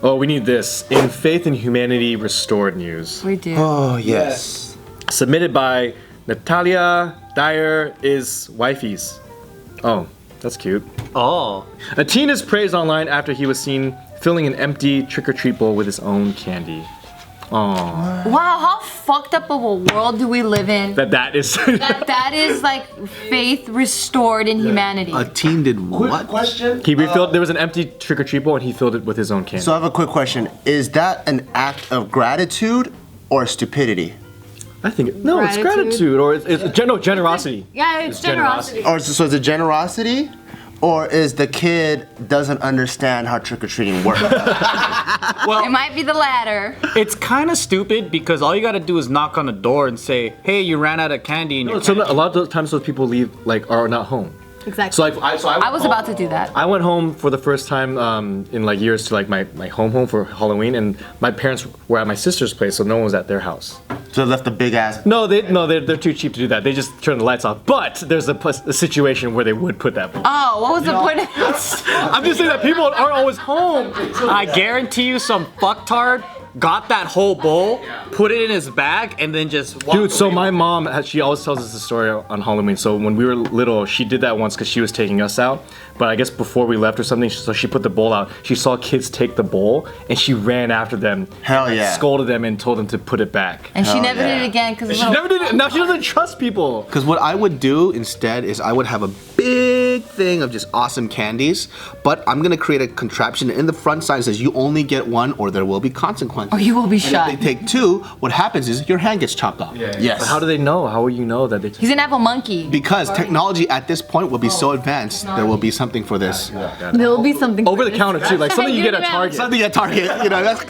Oh, we need this. In Faith and Humanity Restored News. We do. Oh, yes. Submitted by Natalia Dyer is wifeys. Oh, that's cute. Oh. A teen is praised online after he was seen filling an empty trick-or-treat bowl with his own candy. Aww. Wow, how fucked up of a world do we live in? That is that is like faith restored in humanity. A teen did what? Question. He refilled. There was an empty trick-or-treat bowl, and he filled it with his own candy. So I have a quick question. Is that an act of gratitude or stupidity? I think no, it's gratitude or generosity. Yeah, it's generosity. Or so is it generosity? Or is the kid doesn't understand how trick-or-treating works? Well, It might be the latter. it's kind of stupid because all you gotta do is knock on the door and say, "Hey, you ran out of candy." And So a lot of those times those people leave are not home. Exactly. So like I was about to do that. I went home for the first time in like years to like my home for Halloween, and my parents were at my sister's place, so no one was at their house. So they left a big ass. No, they're too cheap to do that. They just turn the lights off. But there's a situation where they would put that. Oh, what was the point? I'm just saying that people aren't always home. I guarantee you, some fucktard got that whole bowl, put it in his bag, and then just walked Dude, so away. my mom, she always tells us the story on Halloween. So when we were little, she did that once because she was taking us out. But I guess before we left or something, so she put the bowl out. She saw kids take the bowl, and she ran after them. Hell yeah. Scolded them and told them to put it back. And she Hell never yeah. did it again because She never did it. Now she doesn't trust people. Because what I would do instead is I would have a big thing of just awesome candies, but I'm gonna create a contraption in the front side that says you only get one or there will be consequences. Or you will be And shot. if they take two, what happens is your hand gets chopped off. Yes. But how do they know? How will you know that they? He's an apple monkey. Because technology at this point will be so advanced, there will be something for this. There will be something Over the counter too, like something you get at Yeah. Target. Something at Target, you know, that's,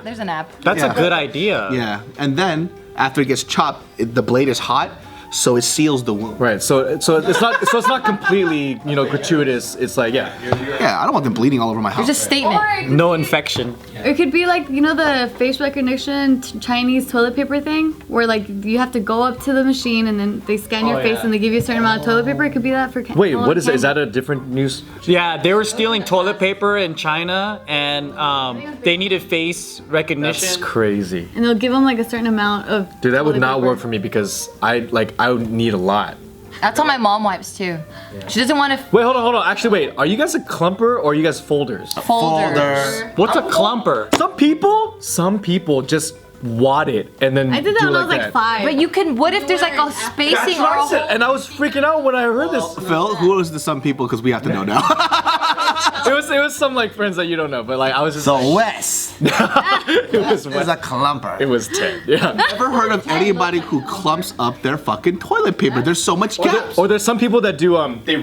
There's an app. That's a good idea. yeah. And then after it gets chopped, the blade is hot, so it seals the wound. Right. So it's not completely gratuitous. It's like yeah. Yeah, I don't want them bleeding all over my house. There's a statement. No infection. It could be like, you know, the face recognition Chinese toilet paper thing, where like you have to go up to the machine and then they scan your face and they give you a certain amount of toilet paper. It could be that for. Wait, what is it? Is that a different news? Yeah, they were stealing toilet paper in China, and they needed face recognition. That's crazy. And they'll give them like a certain amount of. Dude, that would toilet not paper. work for me because I would need a lot. That's how my mom wipes too. She doesn't want to Wait, hold on. Actually, wait. Are you guys a clumper or are you guys folders? folders. What's a clumper? Some people just wad it and then I did that do when I was like that. 5. But you can. What if there's like a That's spacing what or a I said, hole? and I was freaking out when I heard this. Phil, who was the some people? Because we have to know now. It was some like friends that you don't know, but like I was just So like, Wes it was is a clumper. it was 10. Yeah. Never heard of anybody who clumps up their fucking toilet paper. There's so much gaps. Or there's some people that do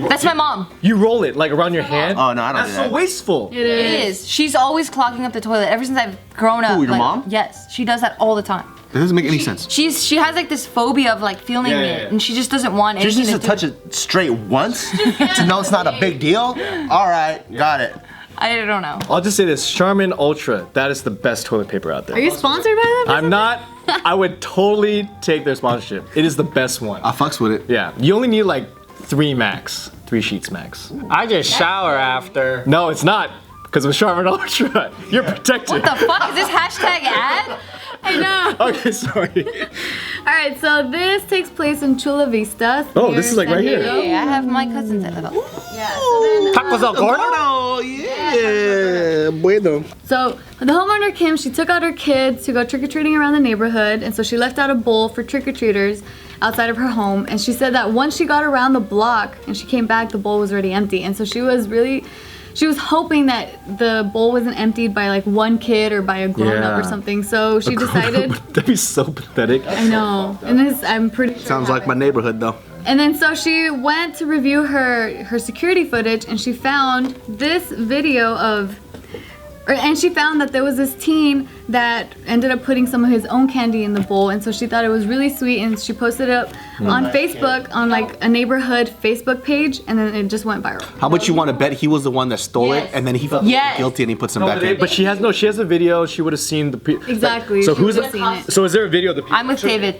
That's my mom. you roll it like around your hand. Oh no, I don't That's do so that. wasteful. It It is. is. She's always clogging up the toilet ever since I've grown up. Who, your like, mom? Yes, she does that all the time. That doesn't make any sense. She has like this phobia of like feeling Yeah, it, yeah. and she just doesn't want She just anything needs to touch it straight once to know it's not a big deal. All right, got it. I don't know. I'll just say this: Charmin Ultra. That is the best toilet paper out there. Are you sponsored by them? I'm not. I would totally take their sponsorship. It is the best one. I fucks with it. Yeah, you only need like 3 sheets max. I just shower after. No, it's not, because with Charmin Ultra, you're protected. What the fuck is this hashtag ad? I know. Okay, sorry. All right, so this takes place in Chula Vista. Oh, near this is like San right here. Diego. Hey, I have my cousins that live up. Yeah. So then, Tacos al gordo? Oh, yeah. Bueno. So the homeowner Kim, she took out her kids to go trick-or-treating around the neighborhood, and so she left out a bowl for trick-or-treaters outside of her home, and she said that once she got around the block and she came back, the bowl was already empty. And so she was hoping that the bowl wasn't emptied by like one kid or by a grown-up or Yeah. something. So she decided, That'd be so pathetic. I know, and I'm pretty sure Sounds like my neighborhood, though. And then so she went to review her security footage, and she found this video and she found that there was this teen that ended up putting some of his own candy in the bowl, and so she thought it was really sweet, and she posted it up on Facebook on like a neighborhood Facebook page, and then it just went viral. How much you want to bet he was the one that stole it, and then he felt Yes. guilty and he put some back in? But she has a video. She would have seen the. Exactly. So she who's would've seen it. So is there a video of the people? I'm with David.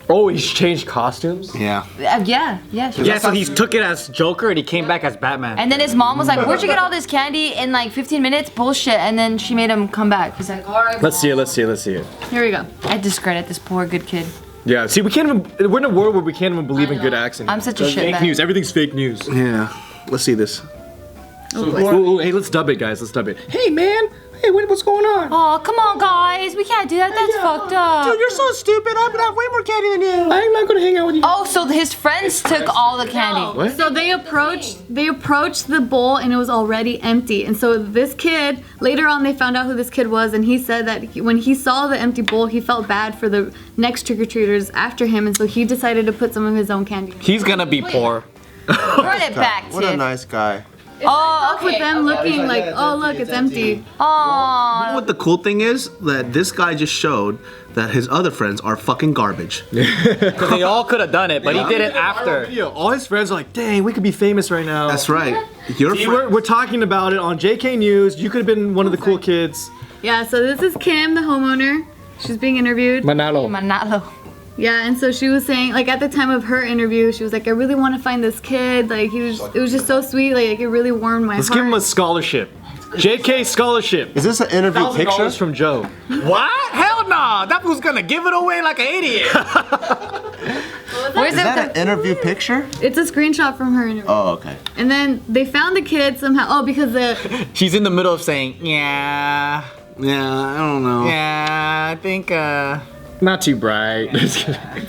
Oh, he's changed costumes? Yeah. Yeah. Yeah, so he took it as Joker and he came back as Batman. And then his mom was like, "Where'd you get all this candy in like 15 minutes? Bullshit." And then she made him come back. He's like, "All right." Let's see it. Here we go. I discredit this poor good kid. Yeah, see, we're in a world where we can't even believe in good acts anymore. I'm such a Fake shitbag. news, everything's fake news. Yeah. Let's see this. Ooh, hey, let's dub it, guys, let's dub it. Hey, man, hey, what's going on? Oh, come on, guys. We can't do that. That's fucked up. Dude, you're so stupid. I'm gonna have way more candy than you. I'm not gonna hang out with you. Oh, so his friends took all the candy. What? So they approached the bowl and it was already empty. And so this kid, later on they found out who this kid was, and he said that when he saw the empty bowl, he felt bad for the next trick-or-treaters after him, and so he decided to put some of his own candy. He's gonna be poor. Run it back, What a Tiff. nice guy. Oh, With them looking like, oh look, it's empty. Oh. What the cool thing is that this guy just showed that his other friends are fucking garbage. Because they all could have done it, but he did it after. Video. All his friends are like, dang, we could be famous right now. That's right. Your See, friend. we're talking about it on JK News. You could have been one of the cool kids. Yeah, so this is Kim, the homeowner. She's being interviewed. Manalo. Manalo. Yeah, and so she was saying, like, at the time of her interview, she was like, I really want to find this kid. Like, it was just so sweet. Like, it really warmed my Let's heart. give him a scholarship. JK scholarship. Is this an interview picture? $1,000 from Joe. What? Hell no! That was gonna give it away like an idiot. Where's Is that an interview picture? It's a screenshot from her interview. Oh, okay. And then they found the kid somehow. Oh, because She's in the middle of saying, yeah, Yeah, I don't know. I think, Not too bright.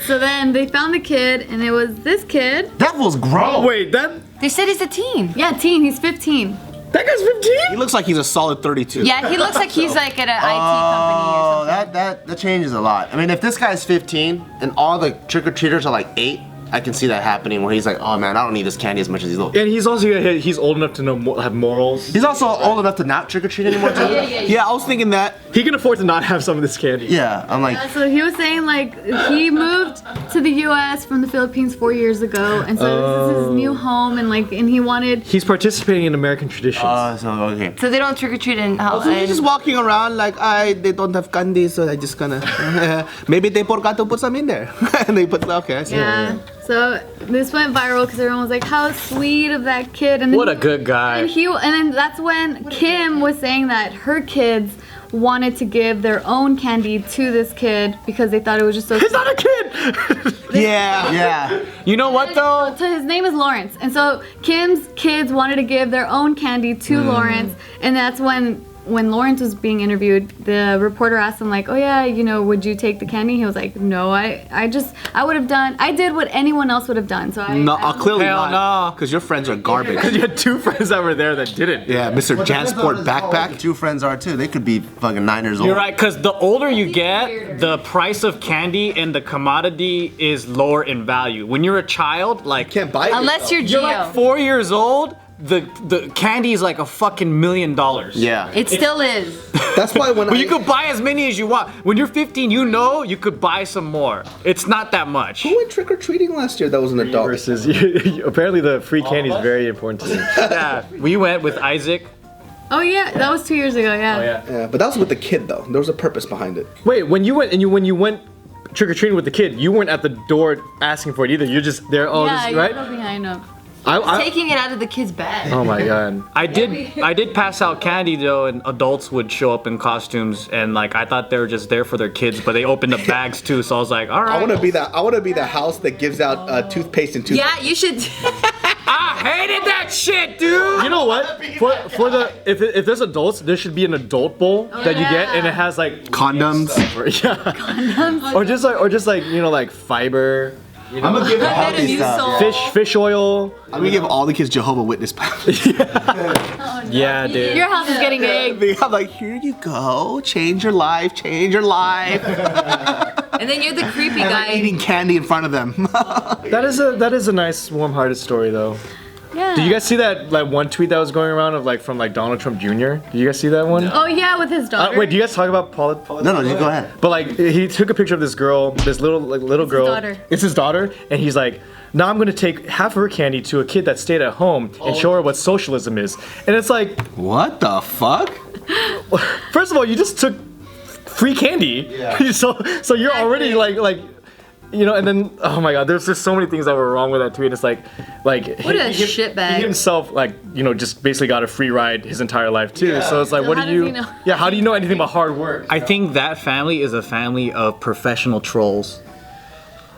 so then they found the kid, and it was this kid. That was gross. Wait, that They said he's a teen. Yeah, teen. He's 15. guy's 15? He looks like he's a solid 32. Yeah, he looks like he's like at an IT company or Oh, something. that changes a lot. I mean, if this guy's 15 and all the trick-or-treaters are like 8, I can see that happening where he's like, oh man, I don't need this candy as much as these little. And he's also he's old enough to know have morals. He's also old enough to not trick-or-treat anymore too. Yeah, I was thinking that. He can afford to not have some of this candy. Yeah, I'm like, So he was saying, like, he moved to the U.S. from the Philippines 4 years ago, and so this is his new home, and he wanted. He's participating in American traditions. so okay. So they don't trick or treat in So he's just walking around like, they don't have candy, so I just gonna. Maybe they forgot to put some in there. And they put, okay, I see. Yeah. So this went viral because everyone was like, "How sweet of that kid!" And then what a good guy. And then that's when Kim was saying that her kids wanted to give their own candy to this kid because they thought it was just so. He's not a kid! Yeah. You know what though? So his name is Lawrence, and so Kim's kids wanted to give their own candy to Lawrence, and that's when Lawrence was being interviewed, the reporter asked him like, "Oh yeah, would you take the candy?" He was like, "No, I did what anyone else would have done." So Clearly Hell not. no. Because your friends are garbage. Because you had two friends that were there that didn't. Yeah, Mr. Jansport backpack. 2 friends are too. They could be fucking 9 years old. You're right, because the older you get, the price of candy and the commodity is lower in value. When you're a child, like Can't buy it. unless you're you're Geo. like 4 years old, the candy is like a fucking $1 million. Yeah. It still is. That's why when But you could buy as many as you want. When you're 15, you could buy some more. It's not that much. Who went trick or treating last year? That was an adult. Versus, apparently the free candy is very important to you. Yeah, we went with Isaac. Oh yeah, that was 2 years ago. Yeah. Yeah, but that was with the kid though. There was a purpose behind it. Wait, when you went trick or treating with the kid, you weren't at the door asking for it either. You're just there. Oh, Yeah, this, you right? go behind him. Taking it out of the kid's bag. Oh my god. I did pass out candy though, and adults would show up in costumes, and like I thought they were just there for their kids, but they opened the bags too. So I was like, all right. I want to be the house that gives out toothpaste and toothpaste. Yeah, you should. I hated that shit, dude. You know what? For the if there's adults, there should be an adult bowl that you get, and it has like Condoms. or just like like fiber, I'm gonna give it healthy stuff. fish oil. I'm gonna give all the kids Jehovah Witness powers. Yeah, dude. Your house is getting big. I'm like, here you go, change your life, change your life. And then you're the creepy And guy. I'm eating candy in front of them. That is a nice warm-hearted story though. Yeah. Did you guys see that one tweet that was going around of from Donald Trump Jr.? Did you guys see that one? Oh yeah, with his daughter. Wait, do you guys talk about politics? No, you go ahead. But he took a picture of this girl, this little girl. daughter. It's his daughter, and he's like, now I'm gonna take half of her candy to a kid that stayed at home and show her what socialism is. And it's like, What the fuck? first of all, you just took free candy. Yeah. so you're already like You know, and then oh my god, there's just so many things that were wrong with that tweet. It's like What a shitbag. He himself, like, you know, just basically got a free ride his entire life too. So it's like, So what how do does you? he know? Yeah, how do you know anything about hard work? I think that family is a family of professional trolls.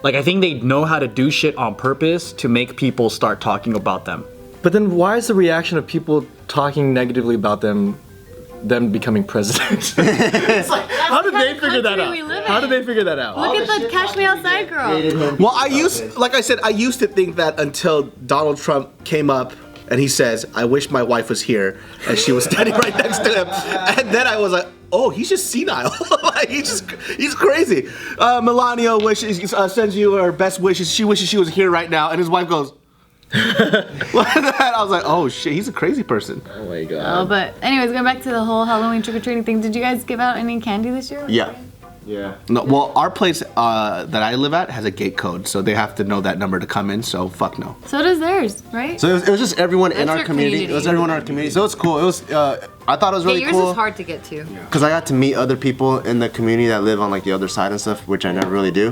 Like, I think they know how to do shit on purpose to make people start talking about them. But then why is the reaction of people talking negatively about them becoming president? It's like, how did they figure that country we live out? How in. did they figure that out? Look at the Cash Me Outside girl. Well, I used to think that until Donald Trump came up and he says, "I wish my wife was here," and she was standing right next to him, and then I was like, "Oh, he's just senile. Like, he's crazy." Melania sends you her best wishes. She wishes she was here right now, and his wife goes. Look at that. I was like, oh shit, he's a crazy person. Oh my god. Oh, but anyways, going back to the whole Halloween trick-or-treating thing, did you guys give out any candy this year? Yeah. Yeah. No, well, our place that I live at has a gate code, so they have to know that number to come in. So fuck no. So does theirs, right? So it was just everyone in That's our your community. It was community. everyone in our community. So it's cool. It was. I thought it was really Yours cool is hard to get to. because I got to meet other people in the community that live on like the other side and stuff, which I never really do.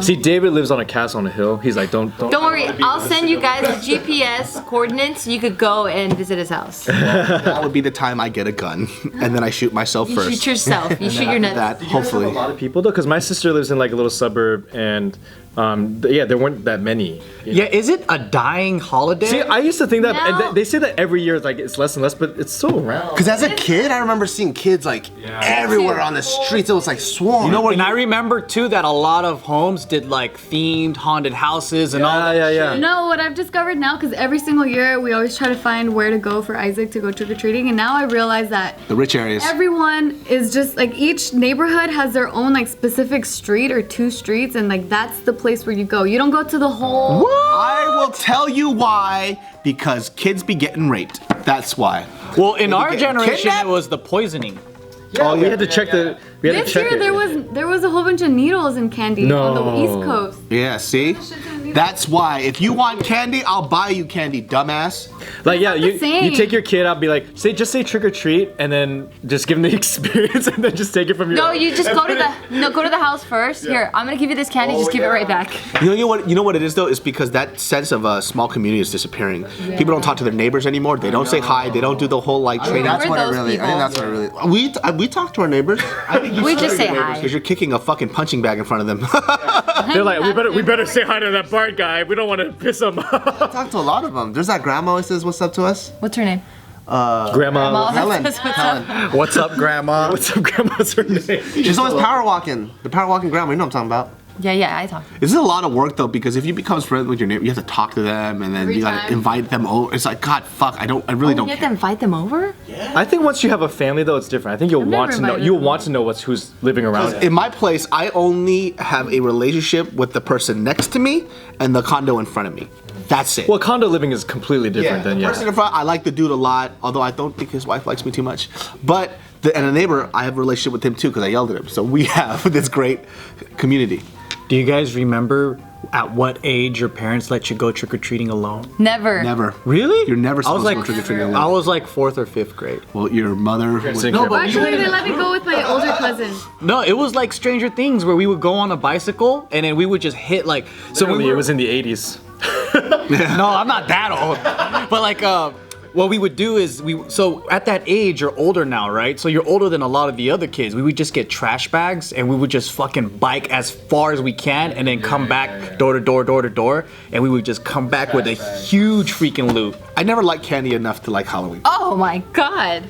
See, David lives on a castle on a hill. He's like, don't. Don't worry, I'll send you guys the GPS coordinates. You could go and visit his house. That would be the time I get a gun, and then I shoot myself You first. shoot yourself. You shoot your nuts. That A hopefully. lot of people though, because my sister lives in like a little suburb, and yeah, there weren't that many. Yeah, is it a dying holiday? See, I used to think that, and No. they say that every year, like it's less and less, but it's still around. Because as a kid, I remember seeing kids like everywhere on the streets. It was like swarm. You know what? And I remember too that a lot of homes did like themed haunted houses and all that. Yeah. No, what I've discovered now, because every single year we always try to find where to go for Isaac to go trick-or-treating, and now I realize that The rich areas. everyone is just like, each neighborhood has their own like specific street or two streets, and like that's the place where you go. You don't go to the whole. I will tell you why. Because kids be getting raped. That's why. Well, in our get generation, kidnapped? it was the poisoning. Oh, we had to check the. We had to This check year it. there was a whole bunch of needles in candy on the No. East Coast. Yeah, see? That's why. If you want candy, I'll buy you candy, dumbass. Like yeah, not the you same. take your kid out, be like, just say trick or treat, and then just give them the experience, and then just take it from your. No, you just go to the house first. Here, I'm gonna give you this candy. Just give it right back. You know what it is though? It's because that sense of a small community is disappearing. People don't talk to their neighbors anymore. They don't say hi. They don't do the whole like I think trading. that's We're what I those really. I people. think that's what I really. We talk to our neighbors. We just say hi. Because you're kicking a fucking punching bag in front of them. They're like, we better say hi to that Bart guy. We don't want to piss him off. I talk to a lot of them. There's that grandma who says what's up to us. What's her name? Grandma. Helen. What's up? Helen. What's up, Grandma? What's up, Grandma's her name? She's always power walking. The power walking grandma. You know what I'm talking about. Yeah, I talk. This is a lot of work though, because if you become friends with your neighbor, you have to talk to them, and then Every you gotta time. invite them over. It's like, God, fuck, I really don't You have to care. invite them over? I think once you have a family though, it's different. I think you'll I've want never to know. invited You'll them want to know who's living around. In my place, I only have a relationship with the person next to me and the condo in front of me. That's it. Well, condo living is completely different than the person in front, I like the dude a lot, although I don't think his wife likes me too much. But and a neighbor, I have a relationship with him too because I yelled at him. So we have this great community. Do you guys remember at what age your parents let you go trick-or-treating alone? Never. Never. Really? You're never I was supposed like, to go trick-or-treating alone. I was like 4th or 5th grade. Well, your mother. No, Well, actually, they let me go with my older cousin. No, it was like Stranger Things where we would go on a bicycle and then we would just hit like. So Literally, we it were, was in the 80s. No, I'm not that old. But like, what we would do is so at that age you're older now, right? So you're older than a lot of the other kids. We would just get trash bags and we would just fucking bike as far as we can and then come back door to door, and we would just come back with a huge freaking loot. I never liked candy enough to like Halloween. Oh my god.